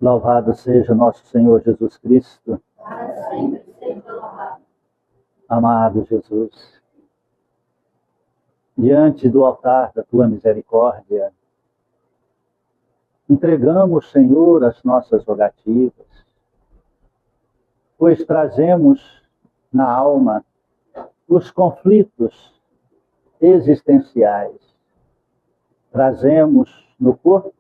Louvado seja nosso Senhor Jesus Cristo. Para sempre seja louvado. Amado Jesus, diante do altar da tua misericórdia, entregamos, Senhor, as nossas rogativas, pois trazemos na alma os conflitos existenciais. Trazemos no corpo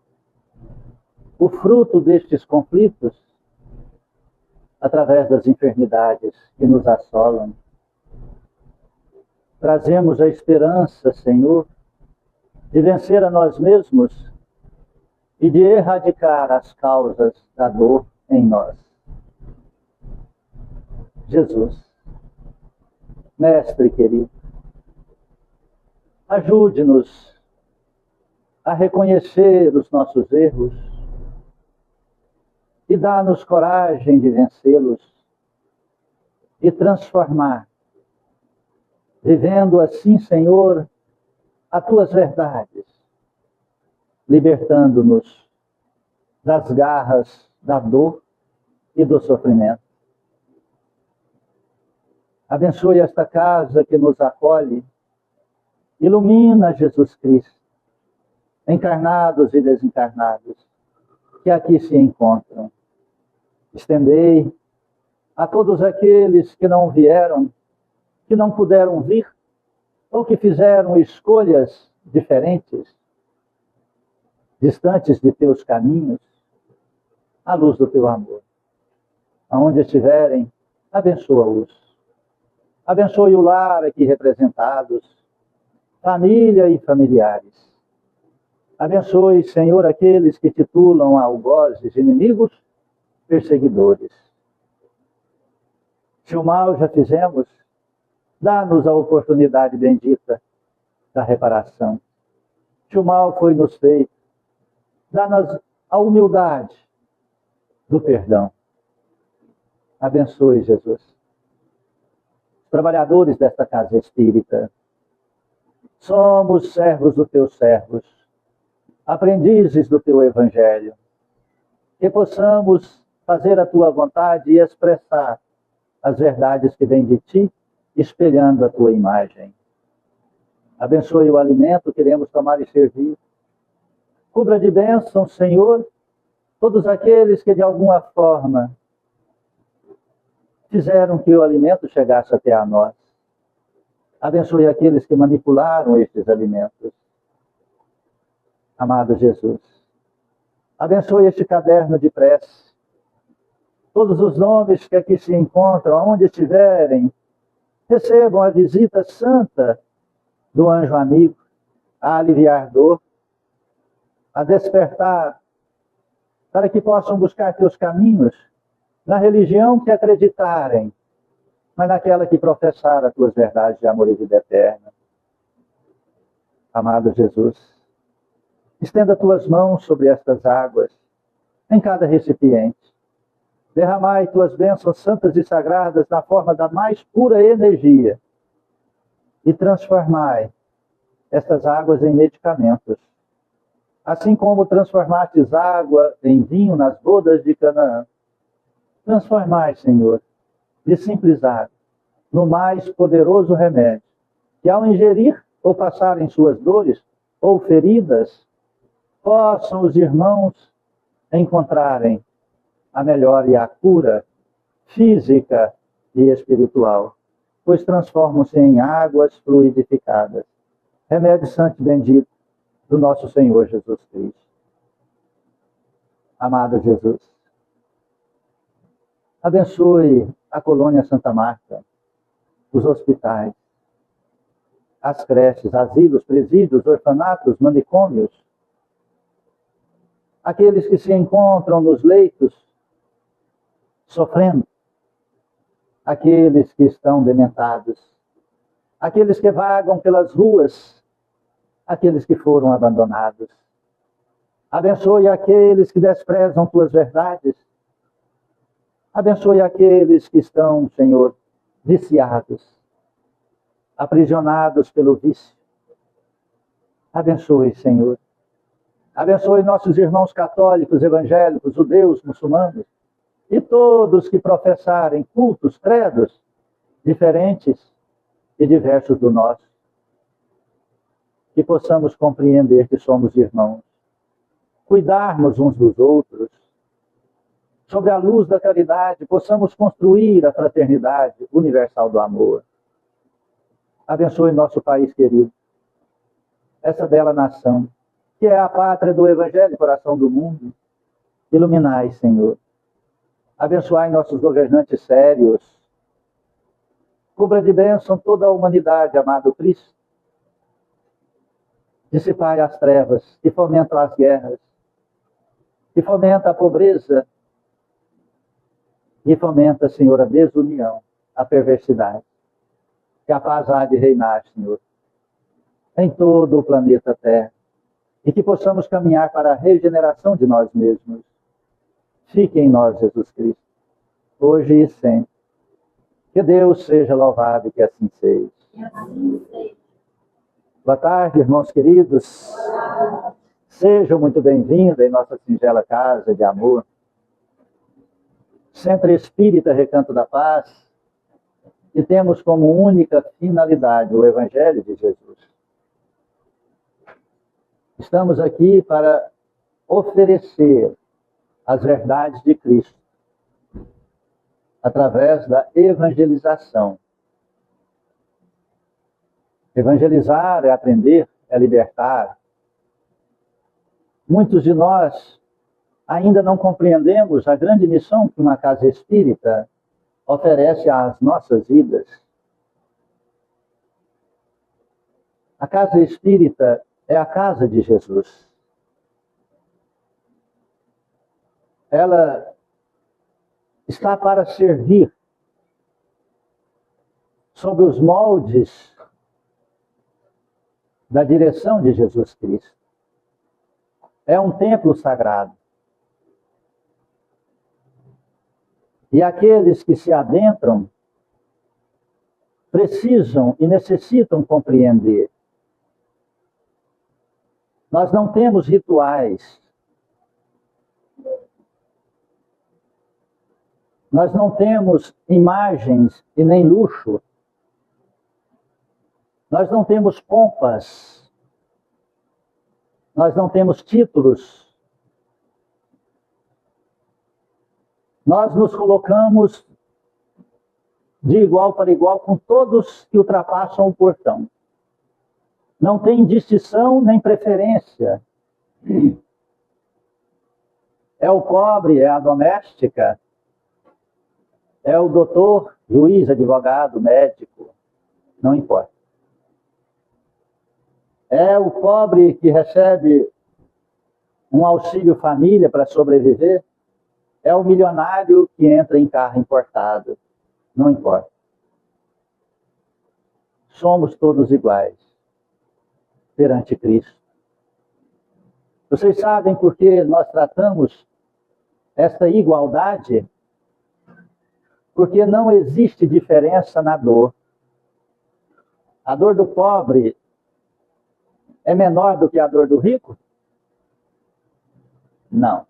o fruto destes conflitos através das enfermidades que nos assolam. Trazemos a esperança, Senhor, de vencer a nós mesmos e de erradicar as causas da dor em nós. Jesus, Mestre querido, ajude-nos a reconhecer os nossos erros e dá-nos coragem de vencê-los e transformar, vivendo assim, Senhor, as tuas verdades, libertando-nos das garras da dor e do sofrimento. Abençoe esta casa que nos acolhe, ilumina, Jesus Cristo, encarnados e desencarnados, que aqui se encontram. Estendei a todos aqueles que não vieram, que não puderam vir, ou que fizeram escolhas diferentes, distantes de teus caminhos, à luz do teu amor. Aonde estiverem, abençoa-os. Abençoe o lar aqui representados, família e familiares. Abençoe, Senhor, aqueles que titulam algozes, inimigos, perseguidores. Se o mal já fizemos, dá-nos a oportunidade bendita da reparação. Se o mal foi nos feito, dá-nos a humildade do perdão. Abençoe, Jesus, os trabalhadores desta casa espírita. Somos servos dos teus servos, aprendizes do teu evangelho. Que possamos fazer a tua vontade e expressar as verdades que vêm de ti, espelhando a tua imagem. Abençoe o alimento que iremos tomar e servir. Cubra de bênção, Senhor, todos aqueles que de alguma forma fizeram que o alimento chegasse até a nós. Abençoe aqueles que manipularam estes alimentos. Amado Jesus, abençoe este caderno de prece. Todos os nomes que aqui se encontram, onde estiverem, recebam a visita santa do anjo amigo, a aliviar dor, a despertar, para que possam buscar teus caminhos na religião que acreditarem, mas naquela que professar as tuas verdades de amor e vida eterna. Amado Jesus, estenda tuas mãos sobre estas águas, em cada recipiente. Derramai tuas bênçãos santas e sagradas na forma da mais pura energia e transformai estas águas em medicamentos. Assim como transformastes água em vinho nas bodas de Canaã, transformai, Senhor, de simples água no mais poderoso remédio, que ao ingerir ou passarem suas dores ou feridas, possam os irmãos encontrarem a melhor e a cura física e espiritual, pois transformam-se em águas fluidificadas. Remédio santo e bendito do nosso Senhor Jesus Cristo. Amado Jesus, abençoe a colônia Santa Marta, os hospitais, as creches, asilos, presídios, orfanatos, manicômios, aqueles que se encontram nos leitos sofrendo, aqueles que estão dementados, aqueles que vagam pelas ruas, aqueles que foram abandonados. Abençoe aqueles que desprezam tuas verdades. Abençoe aqueles que estão, Senhor, viciados, aprisionados pelo vício. Abençoe, Senhor, Abençoe nossos irmãos católicos, evangélicos, judeus, muçulmanos e todos que professarem cultos, credos diferentes e diversos do nosso. Que possamos compreender que somos irmãos, cuidarmos uns dos outros, sobre a luz da caridade, possamos construir a fraternidade universal do amor. Abençoe nosso país querido, essa bela nação, que é a pátria do Evangelho, coração do mundo. Iluminai, Senhor. Abençoai nossos governantes sérios. Cubra de bênção toda a humanidade, amado Cristo. Dissipai as trevas que fomentam as guerras, que fomenta a pobreza, e fomenta, Senhor, a desunião, a perversidade. Que a paz há de reinar, Senhor, em todo o planeta Terra. E que possamos caminhar para a regeneração de nós mesmos. Fique em nós, Jesus Cristo, hoje e sempre. Que Deus seja louvado e que assim seja. Boa tarde, irmãos queridos. Sejam muito bem-vindos em nossa singela casa de amor. Centro Espírita Recanto da Paz. E temos como única finalidade o Evangelho de Jesus. Estamos aqui para oferecer as verdades de Cristo através da evangelização. Evangelizar é aprender, é libertar. Muitos de nós ainda não compreendemos a grande missão que uma casa espírita oferece às nossas vidas. A casa espírita é a casa de Jesus. Ela está para servir sob os moldes da direção de Jesus Cristo. É um templo sagrado. E aqueles que se adentram precisam e necessitam compreender. Nós não temos rituais. Nós não temos imagens e nem luxo. Nós não temos pompas. Nós não temos títulos. Nós nos colocamos de igual para igual com todos que ultrapassam o portão. Não tem distinção nem preferência. É o pobre, é a doméstica, é o doutor, juiz, advogado, médico, não importa. É o pobre que recebe um auxílio família para sobreviver, é o milionário que entra em carro importado, não importa. Somos todos iguais perante Cristo. Vocês sabem por que nós tratamos esta igualdade? Porque não existe diferença na dor. A dor do pobre é menor do que a dor do rico? Não.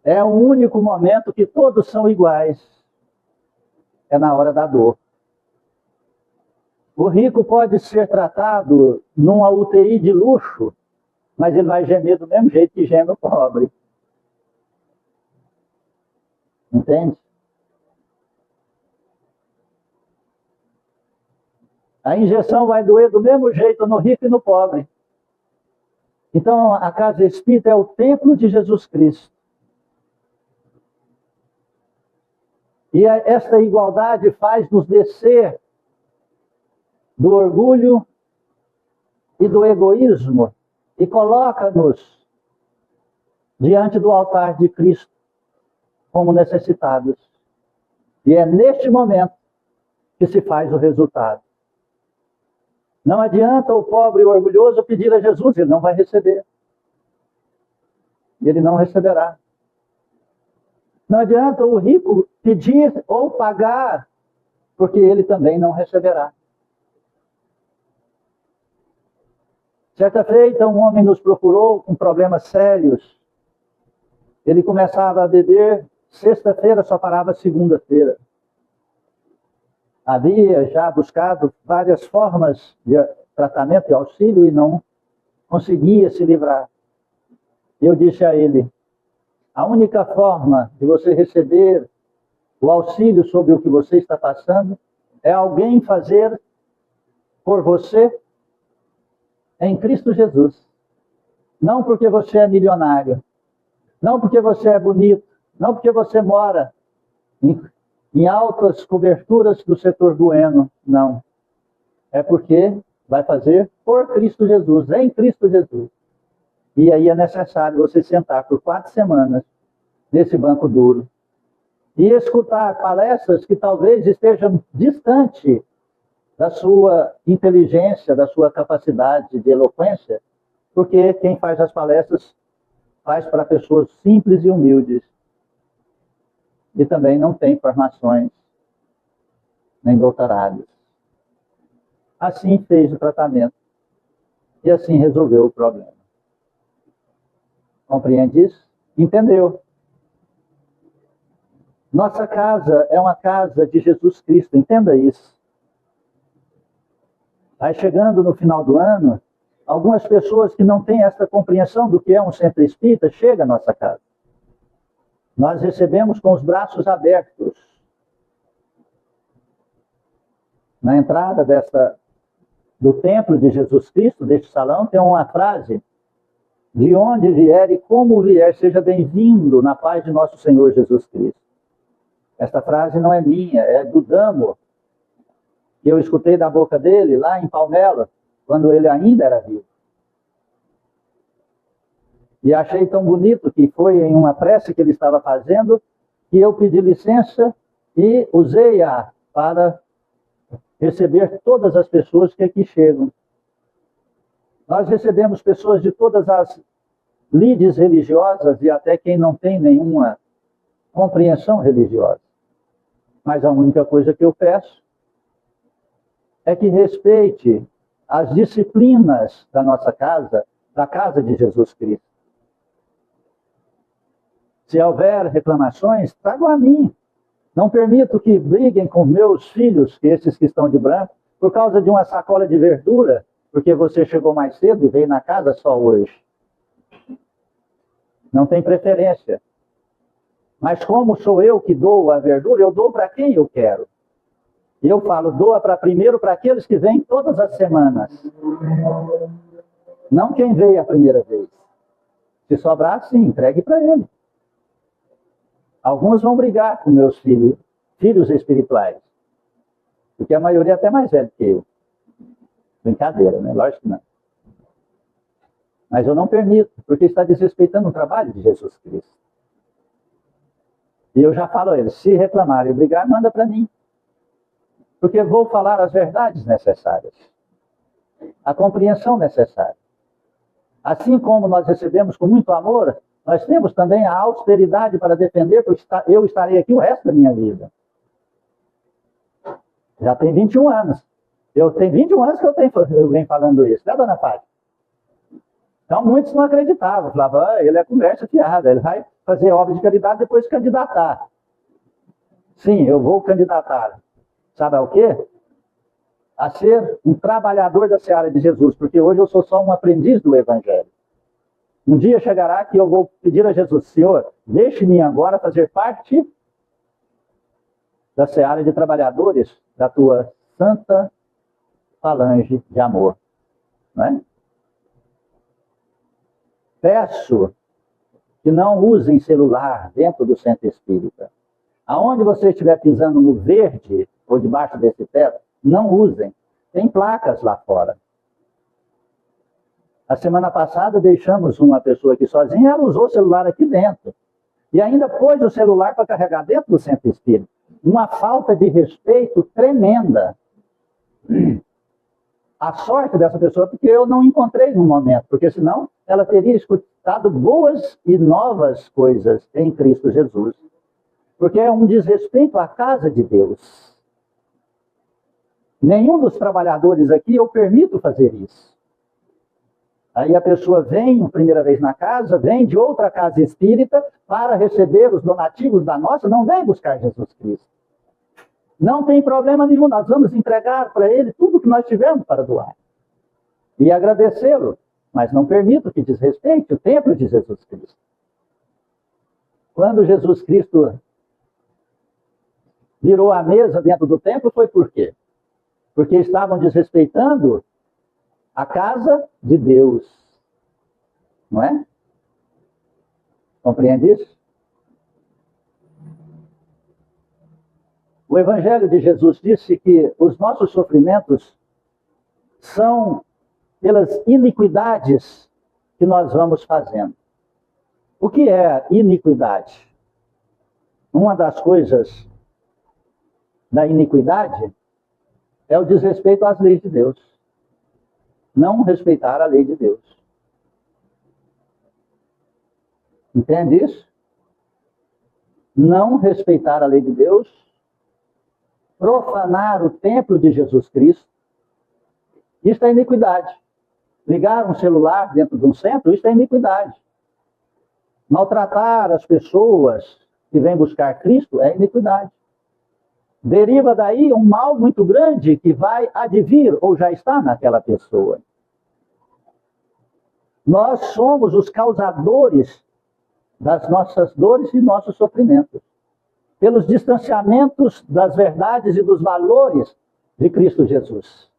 É o único momento que todos são iguais. É na hora da dor. O rico pode ser tratado numa UTI de luxo, mas ele vai gemer do mesmo jeito que geme o pobre. Entende? A injeção vai doer do mesmo jeito no rico e no pobre. Então, a casa espírita é o templo de Jesus Cristo. E esta igualdade faz-nos descer do orgulho e do egoísmo e coloca-nos diante do altar de Cristo como necessitados. E é neste momento que se faz o resultado. Não adianta o pobre e o orgulhoso pedir a Jesus, ele não vai receber. Ele não receberá. Não adianta o rico pedir ou pagar, porque ele também não receberá. Certa feita, um homem nos procurou com problemas sérios. Ele começava a beber, sexta-feira só parava segunda-feira. Havia já buscado várias formas de tratamento e auxílio e não conseguia se livrar. Eu disse a ele, a única forma de você receber o auxílio sobre o que você está passando é alguém fazer por você em Cristo Jesus. Não porque você é milionário, não porque você é bonito, não porque você mora em altas coberturas do setor bueno, não. É porque vai fazer por Cristo Jesus, em Cristo Jesus. E aí é necessário você sentar por 4 semanas nesse banco duro e escutar palestras que talvez estejam distante da sua inteligência, da sua capacidade de eloquência, porque quem faz as palestras faz para pessoas simples e humildes. E também não tem formações, nem doutorados. Assim fez o tratamento. E assim resolveu o problema. Compreende isso? Entendeu? Nossa casa é uma casa de Jesus Cristo, entenda isso. Aí chegando no final do ano, algumas pessoas que não têm essa compreensão do que é um centro espírita, chegam à nossa casa. Nós recebemos com os braços abertos. Na entrada do templo de Jesus Cristo, deste salão, tem uma frase, de onde vier e como vier, seja bem-vindo na paz de nosso Senhor Jesus Cristo. Esta frase não é minha, é do Damo, que eu escutei da boca dele lá em Palmela, quando ele ainda era vivo. E achei tão bonito que foi em uma prece que ele estava fazendo, que eu pedi licença e usei-a para receber todas as pessoas que aqui chegam. Nós recebemos pessoas de todas as lides religiosas e até quem não tem nenhuma compreensão religiosa. Mas a única coisa que eu peço é que respeite as disciplinas da nossa casa, da casa de Jesus Cristo. Se houver reclamações, tragam a mim. Não permito que briguem com meus filhos, que esses que estão de branco, por causa de uma sacola de verdura, porque você chegou mais cedo e veio na casa só hoje. Não tem preferência. Mas como sou eu que dou a verdura, eu dou para quem eu quero. E eu falo, doa primeiro para aqueles que vêm todas as semanas. Não quem veio a primeira vez. Se sobrar, sim, entregue para ele. Alguns vão brigar com meus filhos espirituais. Porque a maioria é até mais velha que eu. Brincadeira, né? Lógico que não. Mas eu não permito, porque está desrespeitando o trabalho de Jesus Cristo. E eu já falo a eles, se reclamarem e brigar, manda para mim. Porque vou falar as verdades necessárias. A compreensão necessária. Assim como nós recebemos com muito amor, nós temos também a austeridade para defender, porque eu estarei aqui o resto da minha vida. Já tem 21 anos. Eu tenho 21 anos que eu venho falando isso, né, dona Fátima? Então, muitos não acreditavam. Falavam, ele é conversa fiada, ele vai fazer obra de caridade e depois candidatar. Sim, eu vou candidatar. Sabe ao quê? A ser um trabalhador da seara de Jesus, porque hoje eu sou só um aprendiz do Evangelho. Um dia chegará que eu vou pedir a Jesus, Senhor, deixe-me agora fazer parte da seara de trabalhadores da tua santa falange de amor. Não é? Peço que não usem celular dentro do centro espírita. Aonde você estiver pisando no verde ou debaixo desse teto, não usem. Tem placas lá fora. A semana passada deixamos uma pessoa aqui sozinha, ela usou o celular aqui dentro. E ainda pôs o celular para carregar dentro do centro espírita. Uma falta de respeito tremenda. A sorte dessa pessoa, porque eu não encontrei no momento, porque senão ela teria escutado boas e novas coisas em Cristo Jesus. Porque é um desrespeito à casa de Deus. Nenhum dos trabalhadores aqui eu permito fazer isso. Aí a pessoa vem, primeira vez na casa, vem de outra casa espírita para receber os donativos da nossa, não vem buscar Jesus Cristo. Não tem problema nenhum, nós vamos entregar para ele tudo que nós tivermos para doar. E agradecê-lo, mas não permito que desrespeite o templo de Jesus Cristo. Quando Jesus Cristo virou a mesa dentro do templo, foi por quê? Porque estavam desrespeitando a casa de Deus. Não é? Compreende isso? O Evangelho de Jesus disse que os nossos sofrimentos são pelas iniquidades que nós vamos fazendo. O que é iniquidade? Uma das coisas da iniquidade é o desrespeito às leis de Deus. Não respeitar a lei de Deus. Entende isso? Não respeitar a lei de Deus, profanar o templo de Jesus Cristo, isso é iniquidade. Ligar um celular dentro de um centro, isso é iniquidade. Maltratar as pessoas que vêm buscar Cristo é iniquidade. Deriva daí um mal muito grande que vai advir ou já está naquela pessoa. Nós somos os causadores das nossas dores e nossos sofrimentos, pelos distanciamentos das verdades e dos valores de Cristo Jesus.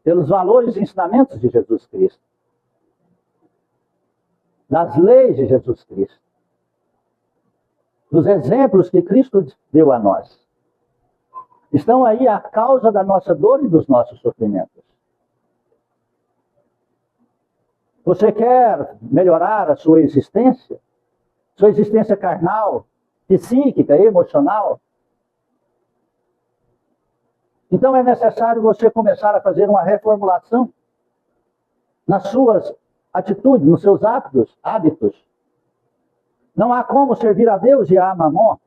Pelos valores e ensinamentos de Jesus Cristo. Das leis de Jesus Cristo. Dos exemplos que Cristo deu a nós. Estão aí a causa da nossa dor e dos nossos sofrimentos. Você quer melhorar a sua existência carnal, psíquica, emocional? Então é necessário você começar a fazer uma reformulação nas suas atitudes, nos seus hábitos. Não há como servir a Deus e a Mamon.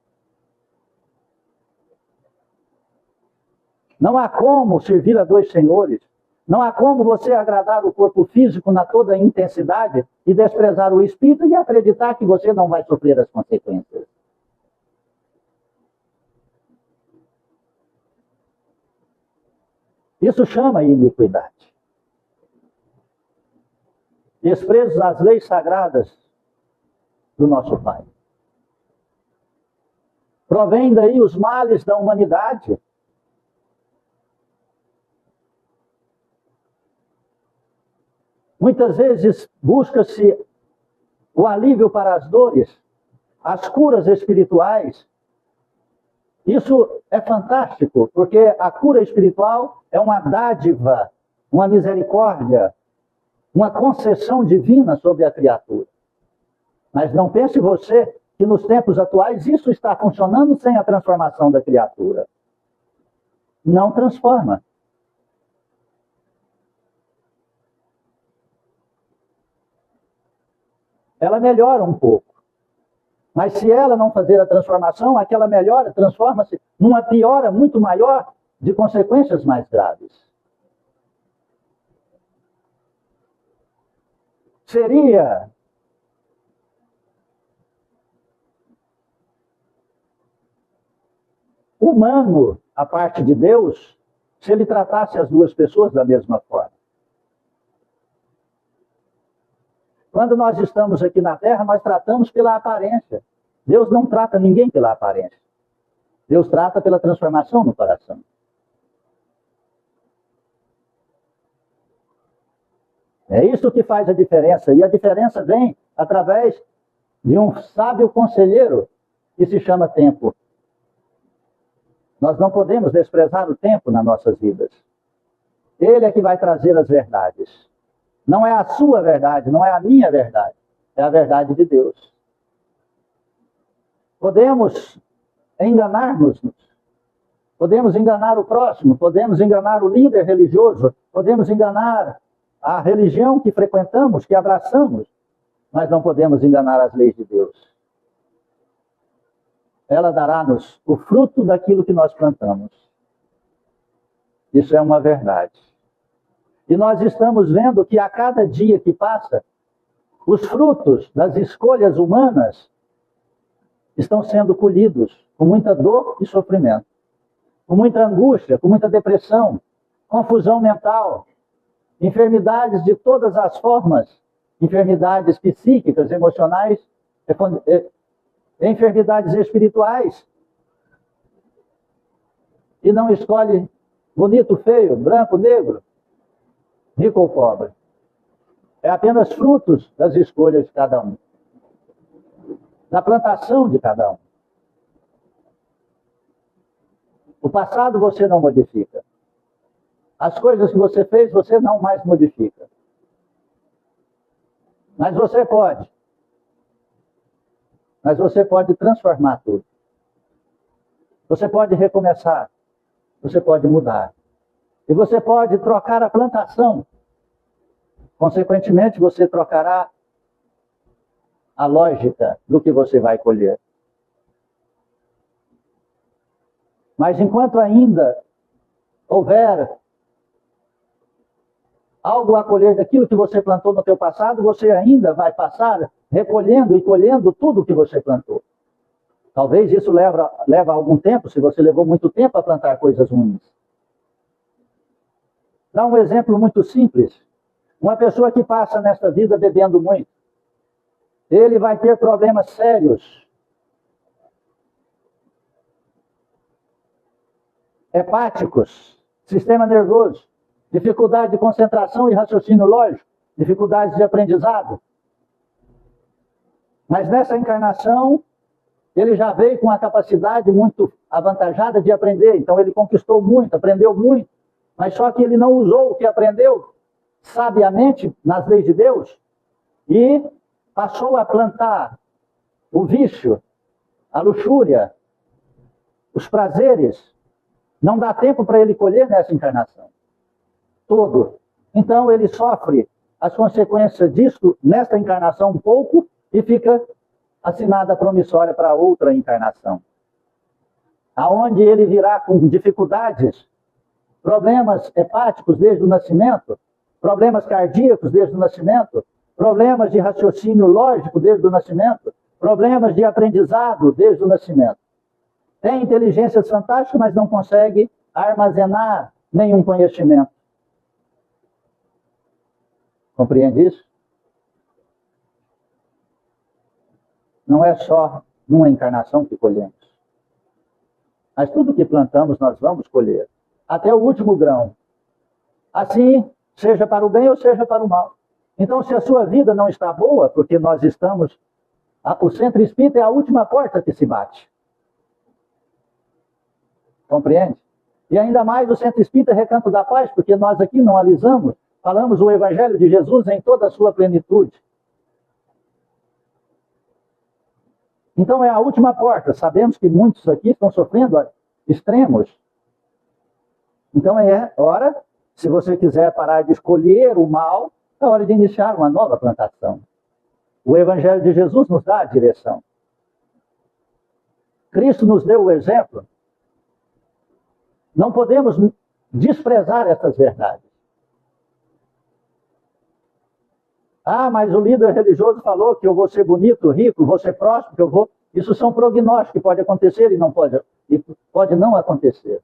Não há como servir a dois senhores. Não há como você agradar o corpo físico na toda a intensidade e desprezar o espírito e acreditar que você não vai sofrer as consequências. Isso chama iniquidade. Desprezo às leis sagradas do nosso Pai. Provém daí os males da humanidade. Muitas vezes busca-se o alívio para as dores, as curas espirituais. Isso é fantástico, porque a cura espiritual é uma dádiva, uma misericórdia, uma concessão divina sobre a criatura. Mas não pense você que nos tempos atuais isso está funcionando sem a transformação da criatura. Não transforma. Ela melhora um pouco. Mas se ela não fazer a transformação, aquela melhora transforma-se numa piora muito maior de consequências mais graves. Seria humano a parte de Deus se ele tratasse as duas pessoas da mesma forma. Quando nós estamos aqui na Terra, nós tratamos pela aparência. Deus não trata ninguém pela aparência. Deus trata pela transformação no coração. É isso que faz a diferença. E a diferença vem através de um sábio conselheiro que se chama tempo. Nós não podemos desprezar o tempo nas nossas vidas. Ele é que vai trazer as verdades. Não é a sua verdade, não é a minha verdade. É a verdade de Deus. Podemos enganar-nos. Podemos enganar o próximo. Podemos enganar o líder religioso. Podemos enganar a religião que frequentamos, que abraçamos. Mas não podemos enganar as leis de Deus. Ela dará-nos o fruto daquilo que nós plantamos. Isso é uma verdade. E nós estamos vendo que a cada dia que passa, os frutos das escolhas humanas estão sendo colhidos com muita dor e sofrimento, com muita angústia, com muita depressão, confusão mental, enfermidades de todas as formas, enfermidades psíquicas, emocionais, enfermidades espirituais. E não escolhe bonito, feio, branco, negro, rico ou pobre. É apenas frutos das escolhas de cada um, da plantação de cada um. O passado você não modifica. As coisas que você fez, você não mais modifica. Mas você pode. Mas você pode transformar tudo. Você pode recomeçar. Você pode mudar. E você pode trocar a plantação. Consequentemente, você trocará a lógica do que você vai colher. Mas enquanto ainda houver algo a colher daquilo que você plantou no teu passado, você ainda vai passar recolhendo e colhendo tudo que você plantou. Talvez isso leva algum tempo, se você levou muito tempo a plantar coisas ruins. Dá um exemplo muito simples. Uma pessoa que passa nesta vida bebendo muito, ele vai ter problemas sérios. Hepáticos, sistema nervoso, dificuldade de concentração e raciocínio lógico, dificuldades de aprendizado. Mas nessa encarnação, ele já veio com a capacidade muito avantajada de aprender. Então ele conquistou muito, aprendeu muito. Mas só que ele não usou o que aprendeu sabiamente nas leis de Deus e passou a plantar o vício, a luxúria, os prazeres. Não dá tempo para ele colher nessa encarnação. Todo. Então ele sofre as consequências disso nesta encarnação um pouco e fica assinada promissória para outra encarnação. Aonde ele virá com dificuldades, problemas hepáticos desde o nascimento, problemas cardíacos desde o nascimento, problemas de raciocínio lógico desde o nascimento, problemas de aprendizado desde o nascimento. Tem inteligências fantásticas, mas não consegue armazenar nenhum conhecimento. Compreende isso? Não é só numa encarnação que colhemos. Mas tudo que plantamos nós vamos colher. Até o último grão. Assim, seja para o bem ou seja para o mal. Então, se a sua vida não está boa, porque nós estamos... O centro espírita é a última porta que se bate. Compreende? E ainda mais o centro espírita é Recanto da Paz, porque nós aqui não alisamos, falamos o Evangelho de Jesus em toda a sua plenitude. Então é a última porta. Sabemos que muitos aqui estão sofrendo extremos. Então é hora, se você quiser parar de escolher o mal, é hora de iniciar uma nova plantação. O Evangelho de Jesus nos dá a direção. Cristo nos deu o exemplo. Não podemos desprezar essas verdades. Ah, mas o líder religioso falou que eu vou ser bonito, rico, vou ser próspero, que eu vou... Isso são prognósticos que pode acontecer e pode não acontecer.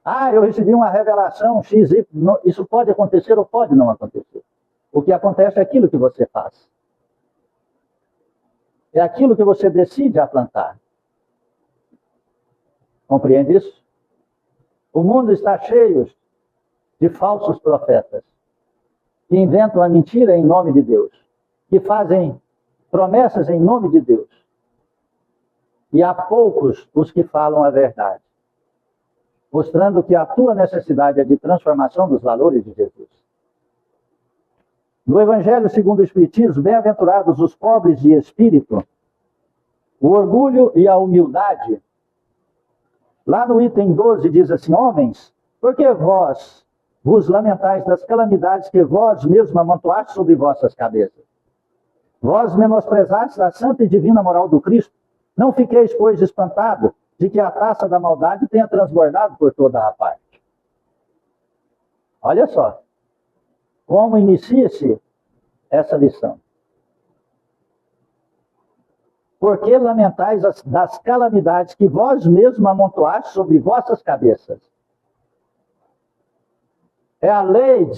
Ah, eu recebi uma revelação X, Y, isso pode acontecer ou pode não acontecer. O que acontece é aquilo que você faz. É aquilo que você decide a plantar. Compreende isso? O mundo está cheio de falsos profetas que inventam a mentira em nome de Deus, que fazem promessas em nome de Deus. E há poucos os que falam a verdade, mostrando que a tua necessidade é de transformação dos valores de Jesus. No Evangelho segundo o Espiritismo, bem-aventurados os pobres de espírito, o orgulho e a humildade. Lá no item 12 diz assim: homens, por que vós vos lamentais das calamidades que vós mesmos amontoaste sobre vossas cabeças? Vós menosprezastes a santa e divina moral do Cristo. Não fiqueis, pois, espantado de que a taça da maldade tenha transbordado por toda a parte. Olha só, como inicia-se essa lição. Por que lamentais das calamidades que vós mesmos amontoaste sobre vossas cabeças? É a lei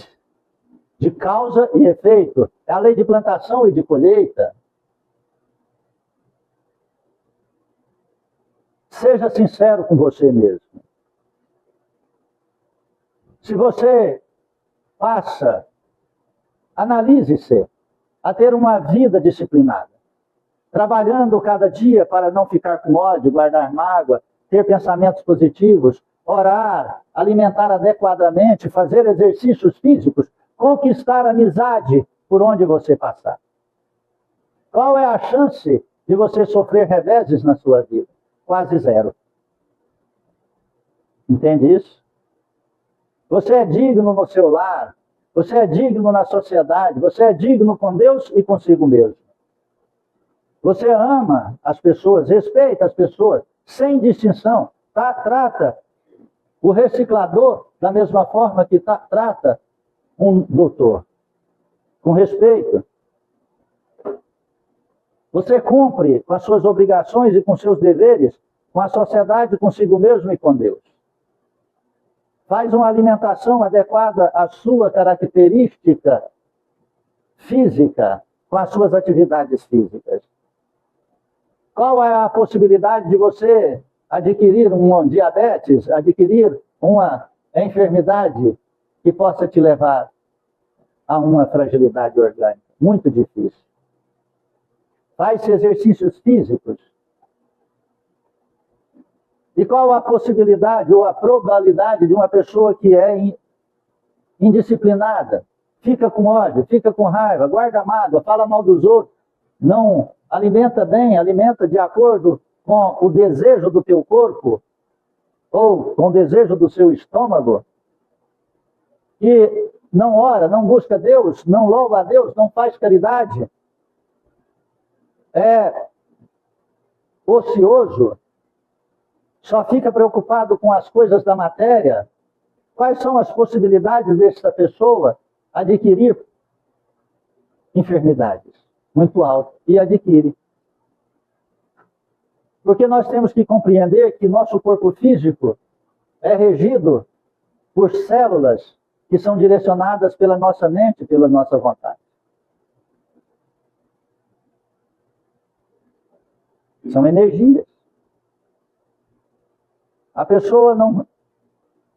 de causa e efeito, é a lei de plantação e de colheita. Seja sincero com você mesmo. Se você passa, analise-se a ter uma vida disciplinada, trabalhando cada dia para não ficar com ódio, guardar mágoa, ter pensamentos positivos, orar, alimentar adequadamente, fazer exercícios físicos, conquistar amizade por onde você passar. Qual é a chance de você sofrer reveses na sua vida? Quase zero. Entende isso? Você é digno no seu lar, você é digno na sociedade, você é digno com Deus e consigo mesmo. Você ama as pessoas, respeita as pessoas, sem distinção. Trata o reciclador da mesma forma que trata um doutor, com respeito. Você cumpre com as suas obrigações e com seus deveres, com a sociedade, consigo mesmo e com Deus. Faz uma alimentação adequada à sua característica física, com as suas atividades físicas. Qual é a possibilidade de você adquirir um diabetes, adquirir uma enfermidade que possa te levar a uma fragilidade orgânica? Muito difícil. Faz exercícios físicos. E qual a possibilidade ou a probabilidade de uma pessoa que é indisciplinada, fica com ódio, fica com raiva, guarda mágoa, fala mal dos outros, não alimenta bem, alimenta de acordo com o desejo do teu corpo, ou com o desejo do seu estômago, e não ora, não busca Deus, não louva a Deus, não faz caridade, é ocioso, só fica preocupado com as coisas da matéria. Quais são as possibilidades dessa pessoa adquirir enfermidades? Muito alto. E adquire. Porque nós temos que compreender que nosso corpo físico é regido por células que são direcionadas pela nossa mente, pela nossa vontade. São energias. A pessoa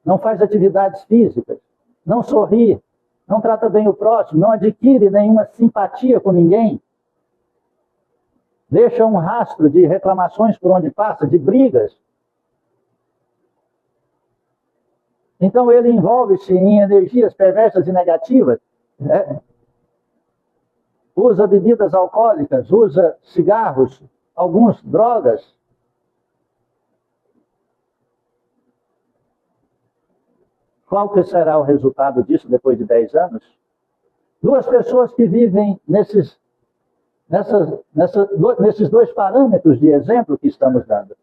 não faz atividades físicas, não sorri, não trata bem o próximo, não adquire nenhuma simpatia com ninguém, deixa um rastro de reclamações por onde passa, de brigas. Então ele envolve-se em energias perversas e negativas, usa bebidas alcoólicas, usa cigarros, alguns drogas. Qual que será o resultado disso depois de 10 anos? Duas pessoas que vivem nesses dois parâmetros de exemplo que estamos dando.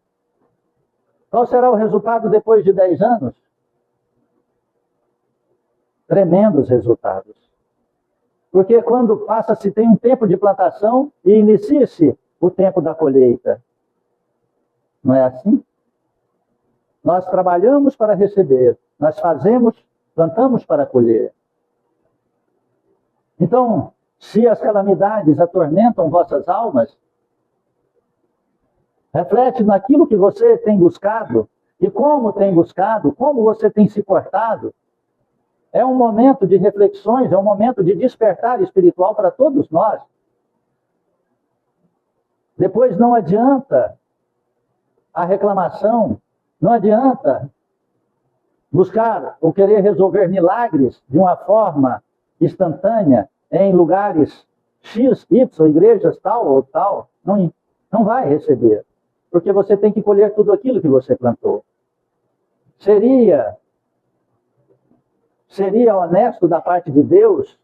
Qual será o resultado depois de 10 anos? Tremendos resultados. Porque quando passa-se, tem um tempo de plantação e inicia-se o tempo da colheita. Não é assim? Nós trabalhamos para receber, nós plantamos para colher. Então, se as calamidades atormentam vossas almas, reflete naquilo que você tem buscado, e como tem buscado, como você tem se portado. É um momento de reflexões, é um momento de despertar espiritual para todos nós. Depois não adianta a reclamação, não adianta buscar ou querer resolver milagres de uma forma instantânea em lugares X, Y, igrejas tal ou tal. Não vai receber, porque você tem que colher tudo aquilo que você plantou. Seria honesto da parte de Deus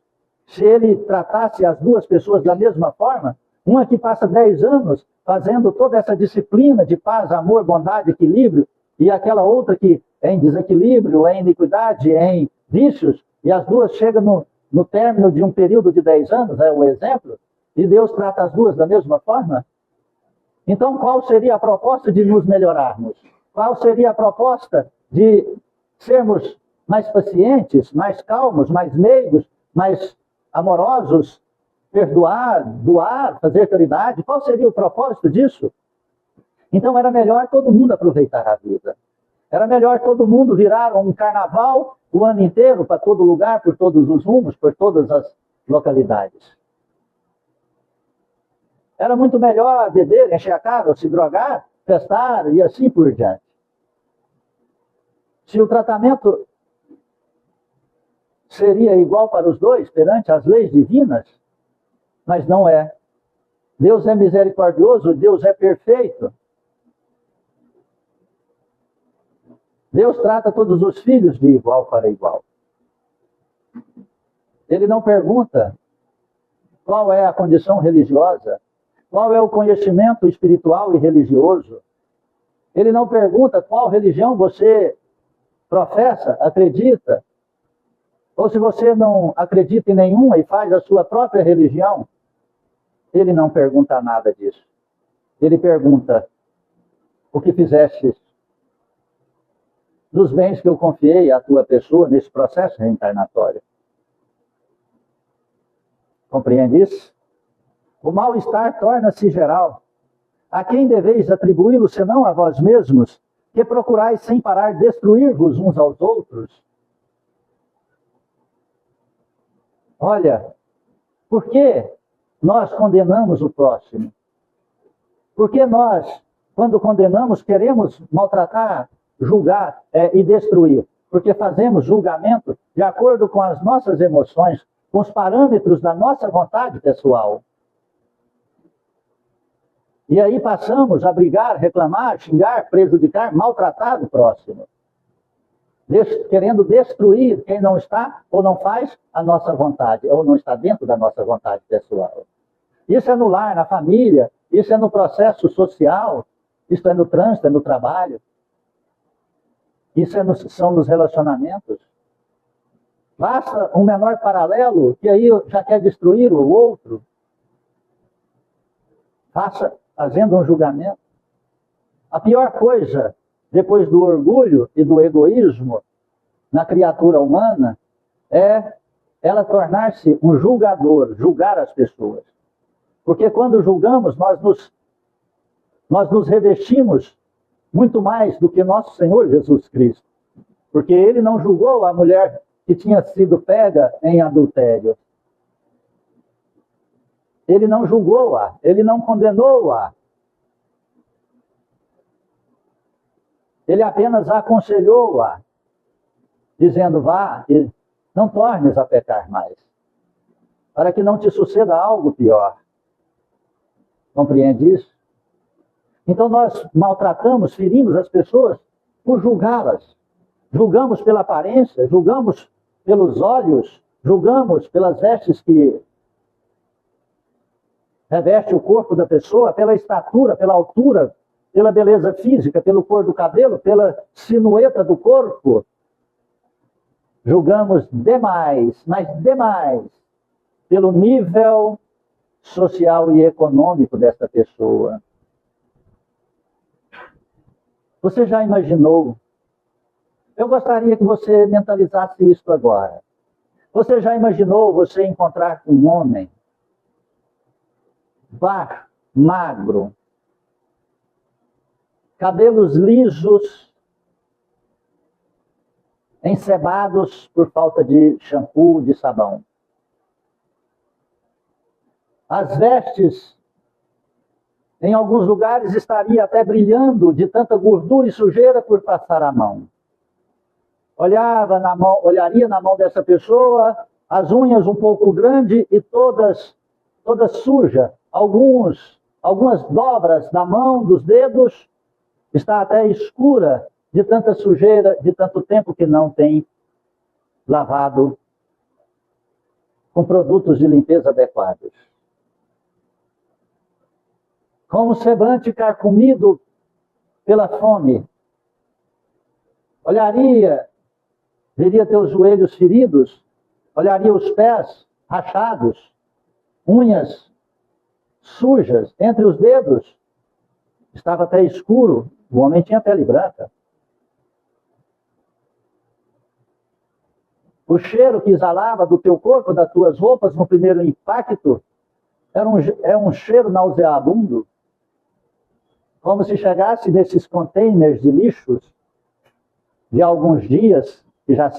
se ele tratasse as duas pessoas da mesma forma? Uma que passa 10 anos fazendo toda essa disciplina de paz, amor, bondade, equilíbrio, e aquela outra que é em desequilíbrio, é em iniquidade, é em vícios, E as duas chegam no término de um período de 10 anos, é o exemplo, e Deus trata as duas da mesma forma? Então, qual seria a proposta de nos melhorarmos? Qual seria a proposta de sermos mais pacientes, mais calmos, mais meigos, mais amorosos, perdoar, doar, fazer caridade? Qual seria o propósito disso? Então, era melhor todo mundo aproveitar a vida. Era melhor todo mundo virar um carnaval o ano inteiro, para todo lugar, por todos os rumos, por todas as localidades. Era muito melhor beber, encher a cara, se drogar, festar e assim por diante. Se o tratamento seria igual para os dois perante as leis divinas, mas não é. Deus é misericordioso, Deus é perfeito. Deus trata todos os filhos de igual para igual. Ele não pergunta qual é a condição religiosa, qual é o conhecimento espiritual e religioso. Ele não pergunta qual religião você professa, acredita, ou se você não acredita em nenhuma e faz a sua própria religião. Ele não pergunta nada disso. Ele pergunta o que fizeste dos bens que eu confiei à tua pessoa nesse processo reencarnatório. Compreende isso? O mal-estar torna-se geral. A quem deveis atribuí-lo, senão a vós mesmos, que procurais sem parar destruir-vos uns aos outros? Olha, por que nós condenamos o próximo? Por que nós, quando condenamos, queremos maltratar, julgar e destruir? Porque fazemos julgamento de acordo com as nossas emoções, com os parâmetros da nossa vontade pessoal. E aí passamos a brigar, reclamar, xingar, prejudicar, maltratar o próximo. Querendo destruir quem não está ou não faz a nossa vontade, ou não está dentro da nossa vontade pessoal. Isso é no lar, na família, isso é no processo social, isso é no trânsito, é no trabalho. Isso são nos relacionamentos. Basta um menor paralelo, que aí já quer destruir o outro. Fazendo um julgamento. A pior coisa, depois do orgulho e do egoísmo na criatura humana, é ela tornar-se um julgador, julgar as pessoas. Porque quando julgamos, nós nos revestimos muito mais do que nosso Senhor Jesus Cristo. Porque ele não julgou a mulher que tinha sido pega em adultério. Ele não julgou-a, ele não condenou-a. Ele apenas aconselhou-a, dizendo: vá e não tornes a pecar mais, para que não te suceda algo pior. Compreende isso? Então nós maltratamos, ferimos as pessoas por julgá-las. Julgamos pela aparência, julgamos pelos olhos, julgamos pelas vestes que reveste o corpo da pessoa, pela estatura, pela altura, pela beleza física, pelo cor do cabelo, pela sinueta do corpo. Julgamos demais, mas demais, pelo nível social e econômico desta pessoa. Você já imaginou? Eu gostaria que você mentalizasse isso agora. Você já imaginou você encontrar um homem baixo, magro, cabelos lisos, encebados por falta de shampoo, de sabão. As vestes, em alguns lugares, estaria até brilhando de tanta gordura e sujeira por passar a mão. Olharia na mão dessa pessoa, as unhas um pouco grandes e todas sujas. Algumas dobras da mão, dos dedos, está até escura de tanta sujeira, de tanto tempo que não tem lavado com produtos de limpeza adequados. Com o semblante carcomido pela fome. Veria teus joelhos feridos olharia os pés rachados, unhas sujas entre os dedos, estava até escuro, o homem tinha pele branca. O cheiro que exalava do teu corpo, das tuas roupas, no primeiro impacto, era um cheiro nauseabundo, como se chegasse desses containers de lixos de alguns dias, que já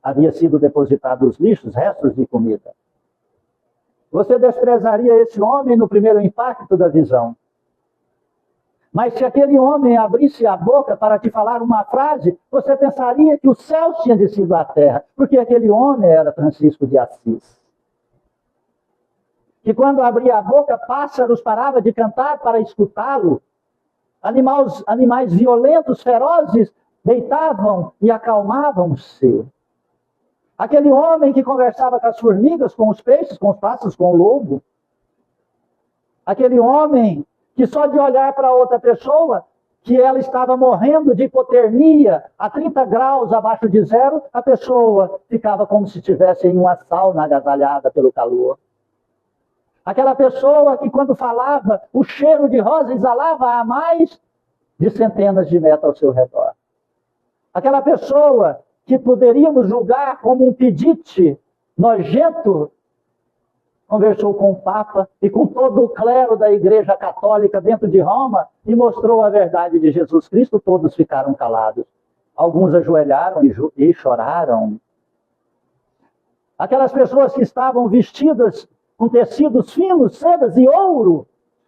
havia sido depositado os lixos, restos de comida. Você desprezaria esse homem no primeiro impacto da visão. Mas se aquele homem abrisse a boca para te falar uma frase, você pensaria que o céu tinha descido à terra, porque aquele homem era Francisco de Assis. Que quando abria a boca, pássaros paravam de cantar para escutá-lo. Animais violentos, ferozes, deitavam e acalmavam-se. Aquele homem que conversava com as formigas, com os peixes, com os pássaros, com o lobo. Aquele homem que só de olhar para outra pessoa, que ela estava morrendo de hipotermia, a 30 graus abaixo de zero, a pessoa ficava como se estivesse em uma sauna agasalhada pelo calor. Aquela pessoa que quando falava, o cheiro de rosa exalava a mais de centenas de metros ao seu redor. Aquela pessoa que poderíamos julgar como um pedinte nojento, conversou com o Papa e com todo o clero da Igreja Católica dentro de Roma e mostrou a verdade de Jesus Cristo. Todos ficaram calados. Alguns ajoelharam e choraram. Aquelas pessoas que estavam vestidas com tecidos finos, sedas e ouro.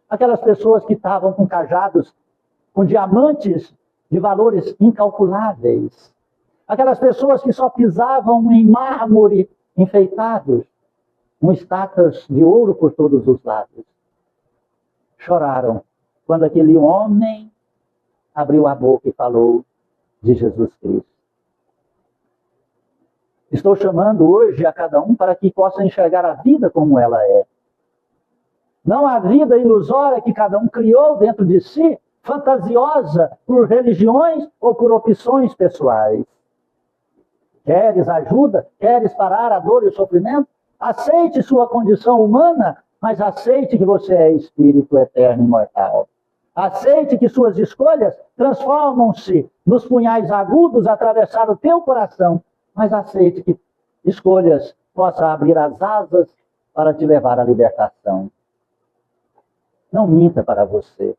Aquelas pessoas que estavam com cajados, com diamantes de valores incalculáveis. Aquelas pessoas que só pisavam em mármore enfeitados, com estátuas de ouro por todos os lados. Choraram quando aquele homem abriu a boca e falou de Jesus Cristo. Estou chamando hoje a cada um para que possa enxergar a vida como ela é. Não a vida ilusória que cada um criou dentro de si, fantasiosa por religiões ou por opções pessoais. Queres ajuda? Queres parar a dor e o sofrimento? Aceite sua condição humana, mas aceite que você é espírito eterno e imortal. Aceite que suas escolhas transformam-se nos punhais agudos a atravessar o teu coração, mas aceite que escolhas possam abrir as asas para te levar à libertação. Não minta para você.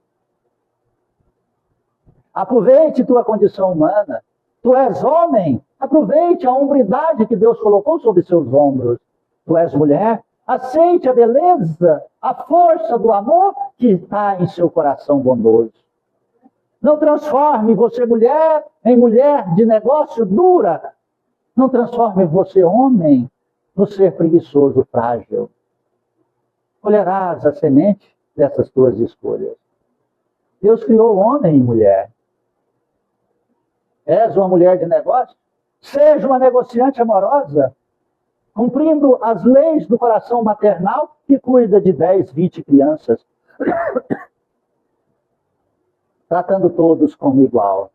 Aproveite tua condição humana. Tu és homem, aproveite a hombridade que Deus colocou sobre seus ombros. Tu és mulher, aceite a beleza, a força do amor que está em seu coração bondoso. Não transforme você mulher em mulher de negócio dura. Não transforme você homem no ser preguiçoso, frágil. Colherás a semente dessas tuas escolhas. Deus criou homem e mulher. És uma mulher de negócio? Seja uma negociante amorosa, cumprindo as leis do coração maternal que cuida de 10, 20 crianças, tratando todos como igual.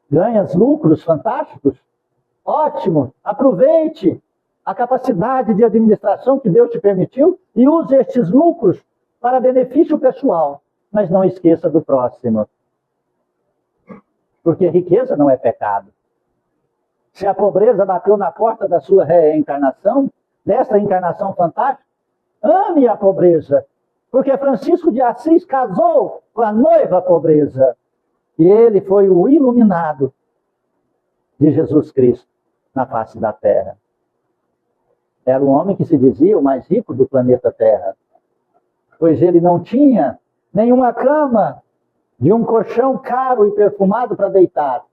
Ganhas lucros fantásticos? Ótimo! Aproveite a capacidade de administração que Deus te permitiu e use estes lucros para benefício pessoal, mas não esqueça do próximo. Porque riqueza não é pecado. Se a pobreza bateu na porta da sua reencarnação, dessa encarnação fantástica, ame a pobreza. Porque Francisco de Assis casou com a noiva pobreza. E ele foi o iluminado de Jesus Cristo na face da terra. Era um homem que se dizia o mais rico do planeta Terra. Pois ele não tinha nenhuma cama de um colchão caro e perfumado para deitar.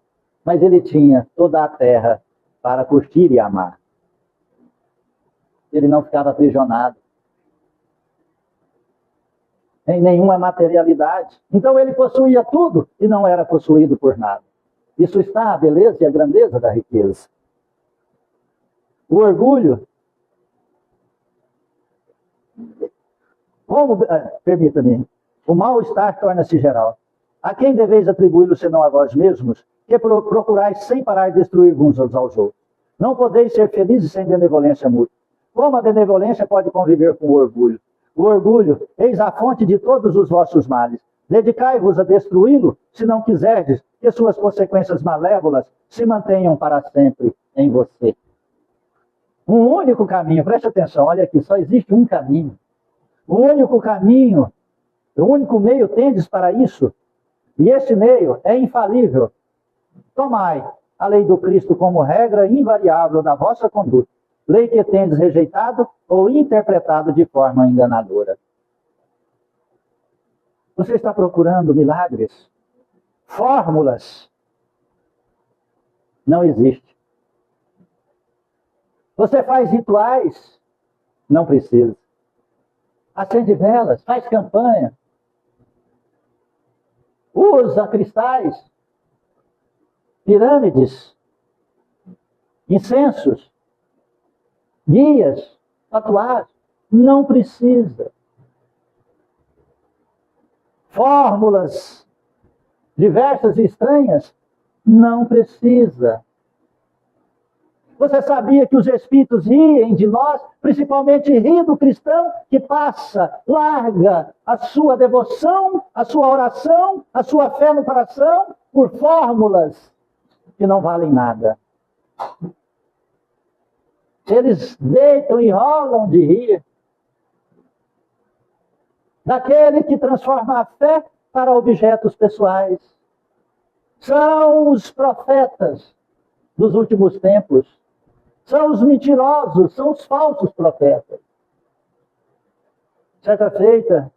Mas ele tinha toda a terra para curtir e amar. Ele não ficava aprisionado em nenhuma materialidade. Então ele possuía tudo e não era possuído por nada. Isso está a beleza e a grandeza da riqueza. O orgulho, permita-me, o mal-estar torna-se geral. A quem deveis atribuí-lo senão a vós mesmos, que procurais sem parar destruir uns aos outros? Não podeis ser felizes sem benevolência mútua. Como a benevolência pode conviver com o orgulho? O orgulho, eis a fonte de todos os vossos males. Dedicai-vos a destruí-lo, se não quiserdes que suas consequências malévolas se mantenham para sempre em você. Um único caminho, preste atenção, olha aqui, só existe um caminho. O único caminho, o único meio tendes para isso, e esse meio é infalível. Tomai a lei do Cristo como regra invariável da vossa conduta, lei que tendes rejeitado ou interpretado de forma enganadora. Você está procurando milagres, fórmulas? Não existe. Você faz rituais? Não precisa. Acende velas, faz campanha. Usa cristais, pirâmides, incensos, guias, tatuagens. Não precisa. Fórmulas diversas e estranhas. Não precisa. Você sabia que os espíritos riem de nós, principalmente ri do cristão que passa, larga a sua devoção, a sua oração, a sua fé no coração por fórmulas que não valem nada. Eles deitam e rolam de rir daquele que transforma a fé para objetos pessoais. São os profetas dos últimos tempos. São os mentirosos, são os falsos profetas. Certa feita,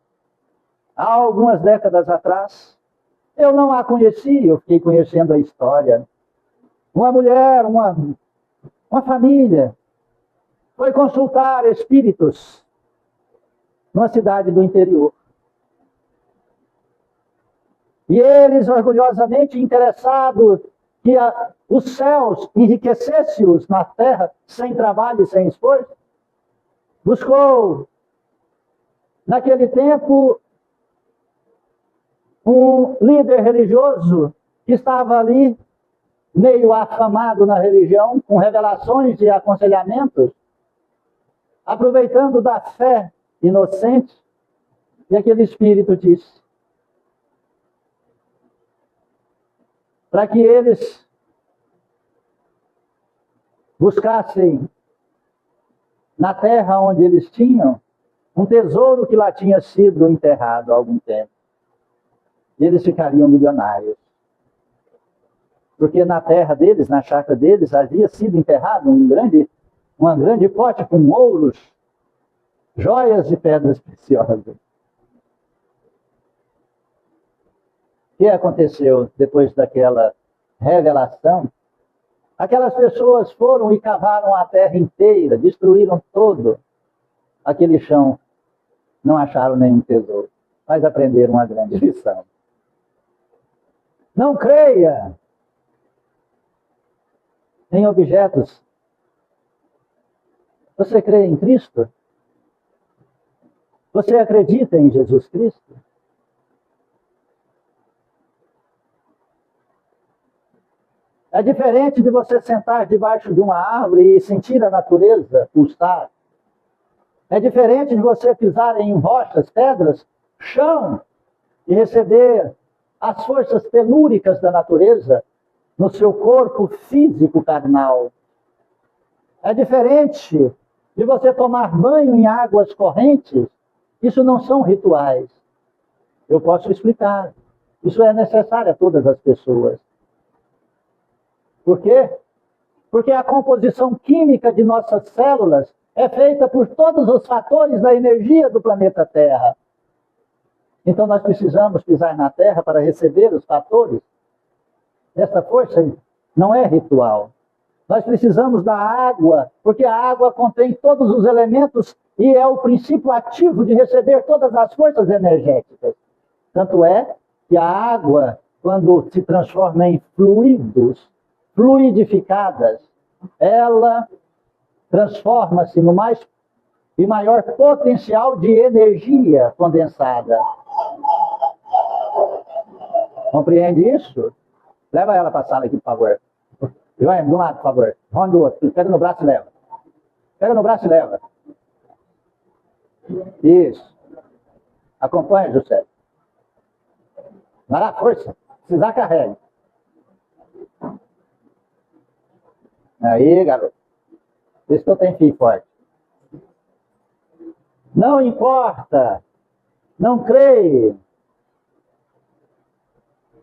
há algumas décadas atrás, eu não a conheci, eu fiquei conhecendo a história. Uma mulher, uma família, foi consultar espíritos numa cidade do interior. E eles, orgulhosamente interessados que os céus enriquecesse-os na terra, sem trabalho e sem esforço, buscou, naquele tempo, um líder religioso que estava ali, meio afamado na religião, com revelações e aconselhamentos, aproveitando da fé inocente, e aquele espírito disse, para que eles buscassem na terra onde eles tinham um tesouro que lá tinha sido enterrado há algum tempo. E eles ficariam milionários. Porque na terra deles, na chácara deles, havia sido enterrado uma grande pote com ouros, joias e pedras preciosas. O que aconteceu depois daquela revelação? Aquelas pessoas foram e cavaram a terra inteira, destruíram todo aquele chão. Não acharam nenhum tesouro, mas aprenderam uma grande lição. Não creia em objetos. Você crê em Cristo? Você acredita em Jesus Cristo? É diferente de você sentar debaixo de uma árvore e sentir a natureza pulsar. É diferente de você pisar em rochas, pedras, chão e receber as forças telúricas da natureza no seu corpo físico carnal. É diferente de você tomar banho em águas correntes. Isso não são rituais. Eu posso explicar. Isso é necessário a todas as pessoas. Por quê? Porque a composição química de nossas células é feita por todos os fatores da energia do planeta Terra. Então nós precisamos pisar na Terra para receber os fatores. Essa força não é ritual. Nós precisamos da água, porque a água contém todos os elementos e é o princípio ativo de receber todas as forças energéticas. Tanto é que a água, quando se transforma em fluidos, fluidificadas, ela transforma-se no mais e maior potencial de energia condensada. Compreende isso? Leva ela para a sala aqui, por favor. João, de um lado, por favor. João do outro. Pega no braço e leva. Pega no braço e leva. Isso. Acompanha, José. Vai lá, força. Se precisar, carregue. Aí, garoto. Isso que eu tenho filho forte. Não importa. Não creia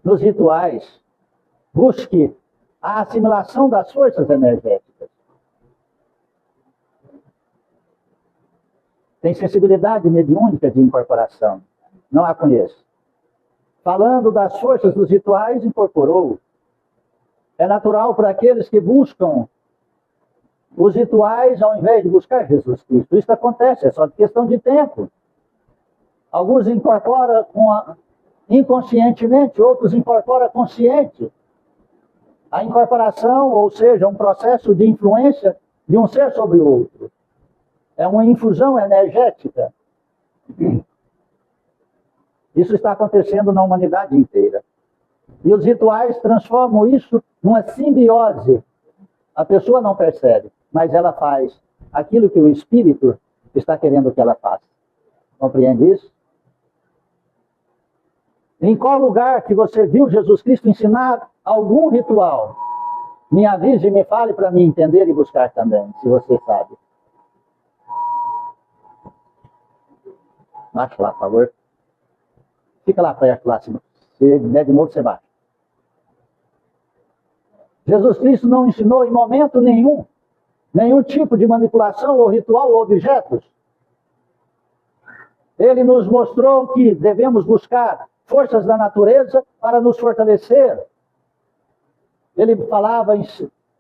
nos rituais. Busque a assimilação das forças energéticas. Tem sensibilidade mediúnica de incorporação. Não a conheço. Falando das forças dos rituais, incorporou. É natural para aqueles que buscam os rituais ao invés de buscar Jesus Cristo. Isso acontece, é só questão de tempo. Alguns incorporam inconscientemente, outros incorporam consciente. A incorporação, ou seja, um processo de influência de um ser sobre o outro. É uma infusão energética. Isso está acontecendo na humanidade inteira. E os rituais transformam isso numa simbiose. A pessoa não percebe, mas ela faz aquilo que o espírito está querendo que ela faça. Compreende isso? Em qual lugar que você viu Jesus Cristo ensinar algum ritual? Me avise e me fale para mim entender e buscar também, se você sabe. Baixa lá, por favor. Fica lá perto, lá. Se der de novo, você baixa. Jesus Cristo não ensinou em momento nenhum tipo de manipulação ou ritual ou objetos. Ele nos mostrou que devemos buscar forças da natureza para nos fortalecer. Ele falava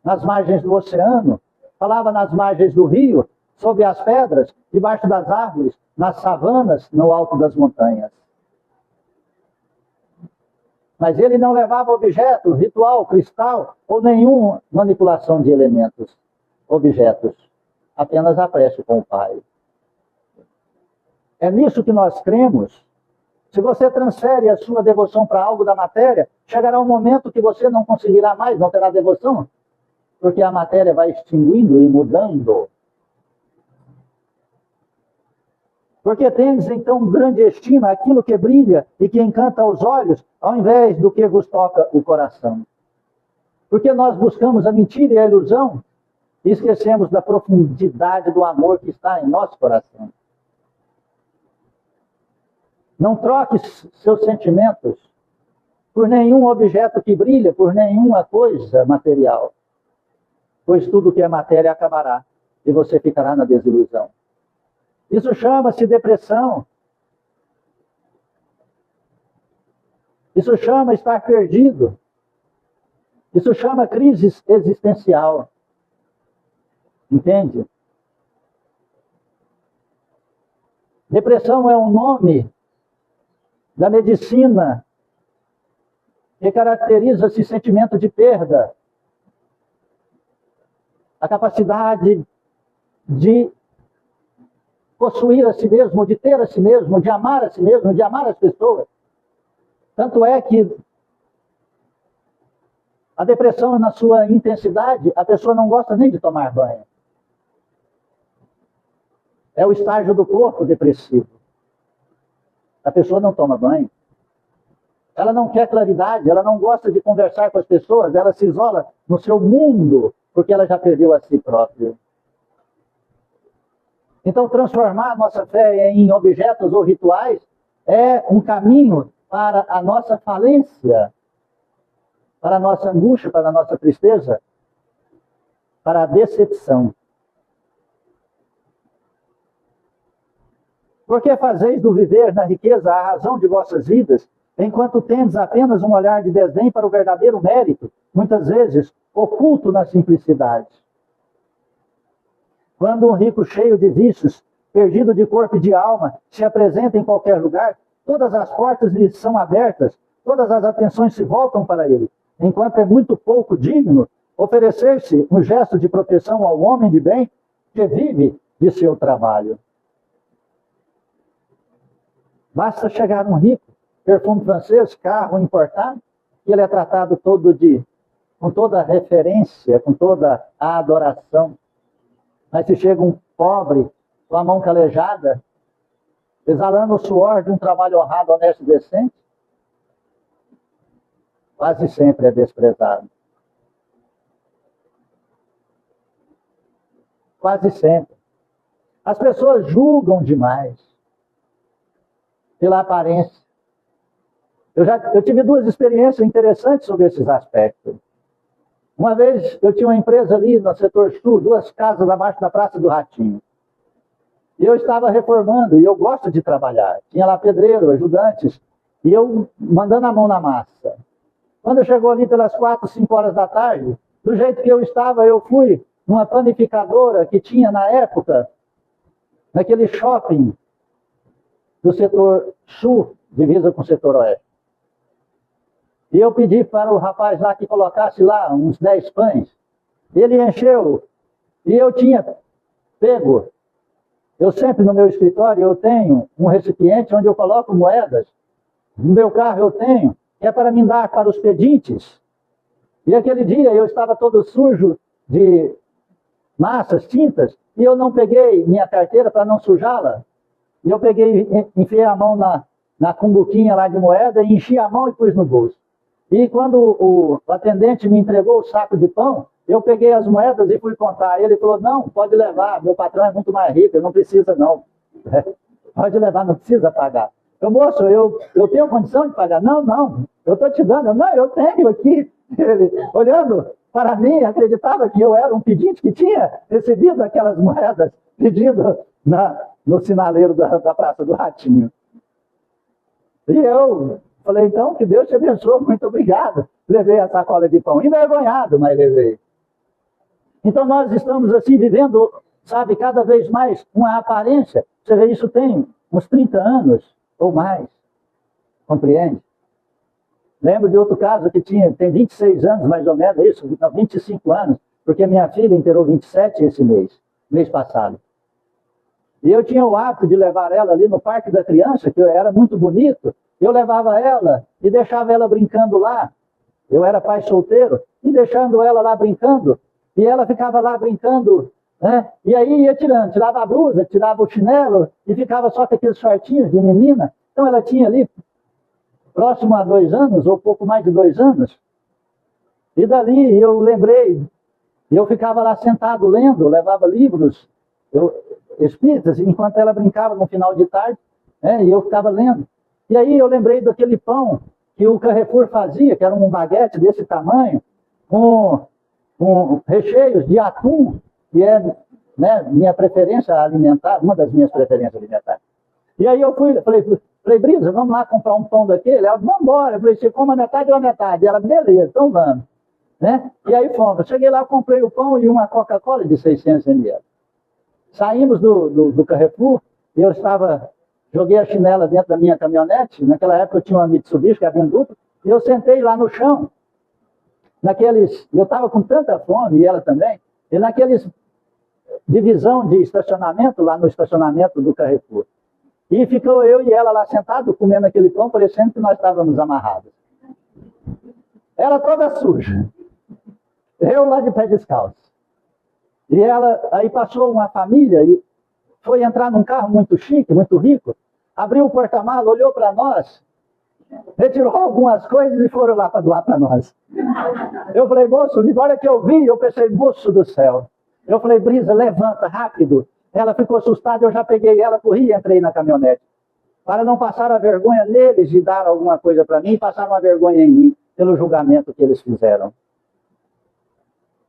nas margens do oceano, falava nas margens do rio, sobre as pedras, debaixo das árvores, nas savanas, no alto das montanhas. Mas ele não levava objetos, ritual, cristal, ou nenhuma manipulação de elementos, objetos. Apenas a prece com o Pai. É nisso que nós cremos. Se você transfere a sua devoção para algo da matéria, chegará um momento que você não conseguirá mais, não terá devoção, porque a matéria vai extinguindo e mudando. Porque tens, então, grande estima aquilo que brilha e que encanta aos olhos, ao invés do que vos toca o coração. Porque nós buscamos a mentira e a ilusão e esquecemos da profundidade do amor que está em nosso coração. Não troque seus sentimentos por nenhum objeto que brilha, por nenhuma coisa material. Pois tudo que é matéria acabará e você ficará na desilusão. Isso chama-se depressão. Isso chama estar perdido. Isso chama crise existencial. Entende? Depressão é um nome da medicina que caracteriza esse sentimento de perda. A capacidade de possuir a si mesmo, de ter a si mesmo, de amar a si mesmo, de amar as pessoas. Tanto é que a depressão, na sua intensidade, a pessoa não gosta nem de tomar banho. É o estágio do corpo depressivo. A pessoa não toma banho. Ela não quer claridade, ela não gosta de conversar com as pessoas, ela se isola no seu mundo, porque ela já perdeu a si própria. Então, transformar a nossa fé em objetos ou rituais é um caminho para a nossa falência, para a nossa angústia, para a nossa tristeza, para a decepção. Por que fazeis do viver na riqueza a razão de vossas vidas, enquanto tendes apenas um olhar de desdém para o verdadeiro mérito, muitas vezes oculto na simplicidade? Quando um rico cheio de vícios, perdido de corpo e de alma, se apresenta em qualquer lugar, todas as portas lhe são abertas, todas as atenções se voltam para ele, enquanto é muito pouco digno oferecer-se um gesto de proteção ao homem de bem que vive de seu trabalho. Basta chegar um rico, perfume francês, carro importado, e ele é tratado todo de com toda a referência, com toda a adoração. Mas se chega um pobre, com a mão calejada, exalando o suor de um trabalho honrado, honesto e decente, quase sempre é desprezado. Quase sempre. As pessoas julgam demais pela aparência. Eu tive duas experiências interessantes sobre esses aspectos. Uma vez eu tinha uma empresa ali no setor sul, 2 casas abaixo da Praça do Ratinho. E eu estava reformando, e eu gosto de trabalhar. Tinha lá pedreiro, ajudantes, e eu mandando a mão na massa. Quando chegou ali pelas 4, 5 horas da tarde, do jeito que eu estava, eu fui numa panificadora que tinha na época, naquele shopping do setor sul, divisa com o setor oeste. E eu pedi para o rapaz lá que colocasse lá uns 10 pães. Ele encheu, e eu tinha pego. Eu sempre no meu escritório eu tenho um recipiente onde eu coloco moedas. No meu carro eu tenho, que é para me dar para os pedintes. E aquele dia eu estava todo sujo de massas, tintas, e eu não peguei minha carteira para não sujá-la. E eu peguei, enfiei a mão na cumbuquinha lá de moeda, e enchi a mão e pus no bolso. E quando o atendente me entregou o saco de pão, eu peguei as moedas e fui contar. Ele falou, não, pode levar, meu patrão é muito mais rico, não precisa não. Pode levar, não precisa pagar. Eu, moço, eu tenho condição de pagar? Não, eu estou te dando. Não, eu tenho aqui. Ele, olhando para mim, acreditava que eu era um pedinte que tinha recebido aquelas moedas pedidas no sinaleiro da Praça do Ratinho. E eu falei, então, que Deus te abençoe, muito obrigado. Levei a sacola de pão, envergonhado, mas levei. Então nós estamos assim vivendo, sabe, cada vez mais uma aparência. Você vê, isso tem uns 30 anos ou mais. Compreende? Lembro de outro caso que tem 26 anos, mais ou menos, isso, 25 anos, porque minha filha inteirou 27 esse mês passado. E eu tinha o hábito de levar ela ali no Parque da Criança, que era muito bonito. Eu levava ela e deixava ela brincando lá. Eu era pai solteiro, e deixando ela lá brincando. E ela ficava lá brincando, né? E aí ia tirava a blusa, tirava o chinelo, e ficava só com aqueles shortinhos de menina. Então ela tinha ali, próximo a 2 anos, ou pouco mais de 2 anos. E dali eu lembrei, eu ficava lá sentado lendo, levava livros espíritas, enquanto ela brincava no final de tarde, né? E eu ficava lendo. E aí eu lembrei daquele pão que o Carrefour fazia, que era um baguete desse tamanho, com recheios de atum, que é, né, minha preferência alimentar, uma das minhas preferências alimentares. E aí eu falei, Brisa, vamos lá comprar um pão daquele? Ela, vamos embora. Eu falei, você come a metade ou a metade? Ela, beleza, então vamos. Né? E aí fomos. Cheguei lá, comprei o pão e uma Coca-Cola de 600 ml. Saímos do Carrefour, e eu joguei a chinela dentro da minha caminhonete. Naquela época eu tinha uma Mitsubishi, cabine dupla, e eu sentei lá no chão. Eu estava com tanta fome, e ela também, e naqueles divisão de estacionamento, lá no estacionamento do Carrefour. E ficou eu e ela lá sentados, comendo aquele pão, parecendo que nós estávamos amarrados. Ela toda suja. Eu lá de pé descalço. E aí passou uma família e foi entrar num carro muito chique, muito rico, abriu o porta-malas, olhou para nós, retirou algumas coisas e foram lá para doar para nós. Eu falei, moço, agora que eu vi, eu pensei, moço do céu. Eu falei, Brisa, levanta, rápido. Ela ficou assustada, eu já peguei ela, corri e entrei na caminhonete. Para não passar a vergonha neles de dar alguma coisa para mim, passaram a vergonha em mim, pelo julgamento que eles fizeram.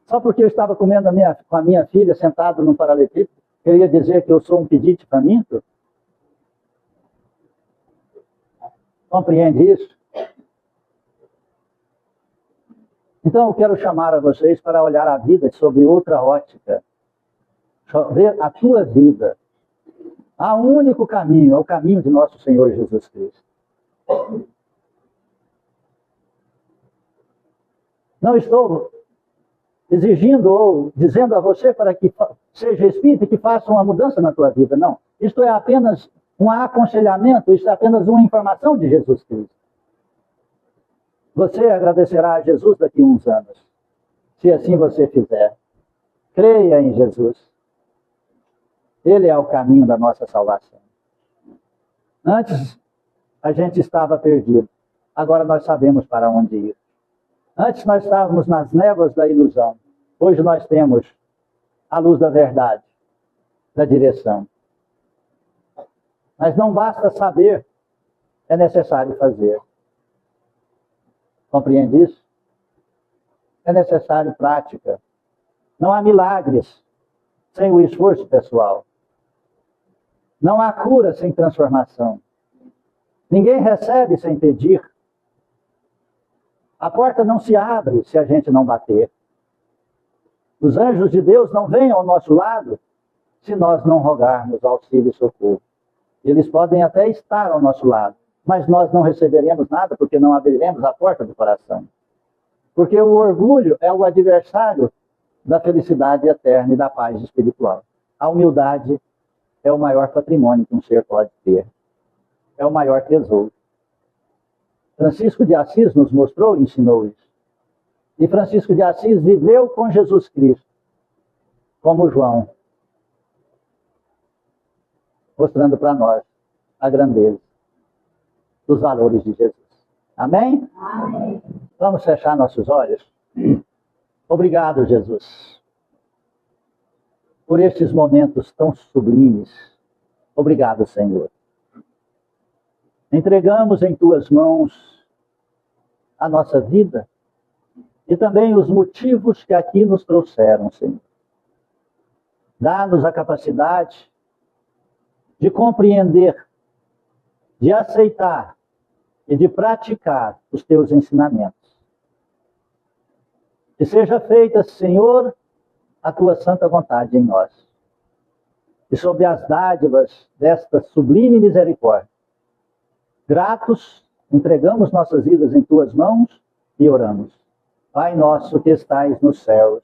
Só porque eu estava comendo com a minha filha, sentado num paralelepípedo, eu ia dizer que eu sou um pedinte faminto? Compreende isso? Então eu quero chamar a vocês para olhar a vida sob outra ótica. Ver a tua vida. Há um único caminho, é o caminho de nosso Senhor Jesus Cristo. Não estou exigindo ou dizendo a você para que seja espírita e que faça uma mudança na tua vida, não. Isto é apenas um aconselhamento, isso é apenas uma informação de Jesus Cristo. Você agradecerá a Jesus daqui a uns anos. Se assim você fizer, creia em Jesus. Ele é o caminho da nossa salvação. Antes a gente estava perdido. Agora nós sabemos para onde ir. Antes nós estávamos nas névoas da ilusão. Hoje nós temos a luz da verdade, da direção. Mas não basta saber, é necessário fazer. Compreende isso? É necessário prática. Não há milagres sem o esforço pessoal. Não há cura sem transformação. Ninguém recebe sem pedir. A porta não se abre se a gente não bater. Os anjos de Deus não vêm ao nosso lado se nós não rogarmos auxílio e socorro. Eles podem até estar ao nosso lado, mas nós não receberemos nada porque não abriremos a porta do coração. Porque o orgulho é o adversário da felicidade eterna e da paz espiritual. A humildade é o maior patrimônio que um ser pode ter. É o maior tesouro. Francisco de Assis nos mostrou e ensinou isso. E Francisco de Assis viveu com Jesus Cristo, como João, mostrando para nós a grandeza dos valores de Jesus. Amém? Amém. Vamos fechar nossos olhos? Obrigado, Jesus, por estes momentos tão sublimes. Obrigado, Senhor. Entregamos em Tuas mãos a nossa vida e também os motivos que aqui nos trouxeram, Senhor. Dá-nos a capacidade de compreender, de aceitar e de praticar os Teus ensinamentos. Que seja feita, Senhor, a Tua santa vontade em nós. E sob as dádivas desta sublime misericórdia, gratos, entregamos nossas vidas em Tuas mãos e oramos. Pai nosso que estais nos céus,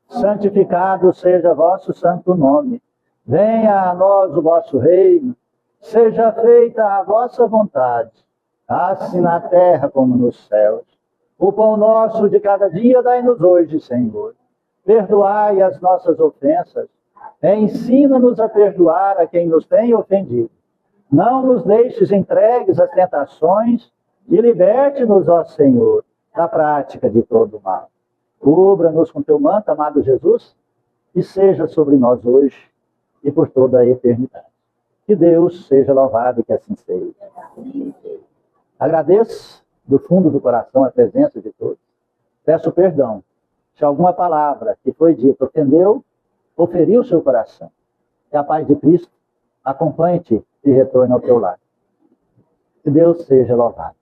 santificado seja vosso santo nome. Venha a nós o vosso reino. Seja feita a vossa vontade, assim na terra como nos céus. O pão nosso de cada dia dai-nos hoje, Senhor. Perdoai as nossas ofensas. Ensina-nos a perdoar a quem nos tem ofendido. Não nos deixes entregues às tentações e liberte-nos, ó Senhor, da prática de todo o mal. Cubra-nos com teu manto, amado Jesus, e seja sobre nós hoje e por toda a eternidade. Que Deus seja louvado e que assim seja. Agradeço do fundo do coração a presença de todos. Peço perdão se alguma palavra que foi dita ofendeu ou feriu o seu coração. Que a paz de Cristo acompanhe-te e retorne ao teu lar. Que Deus seja louvado.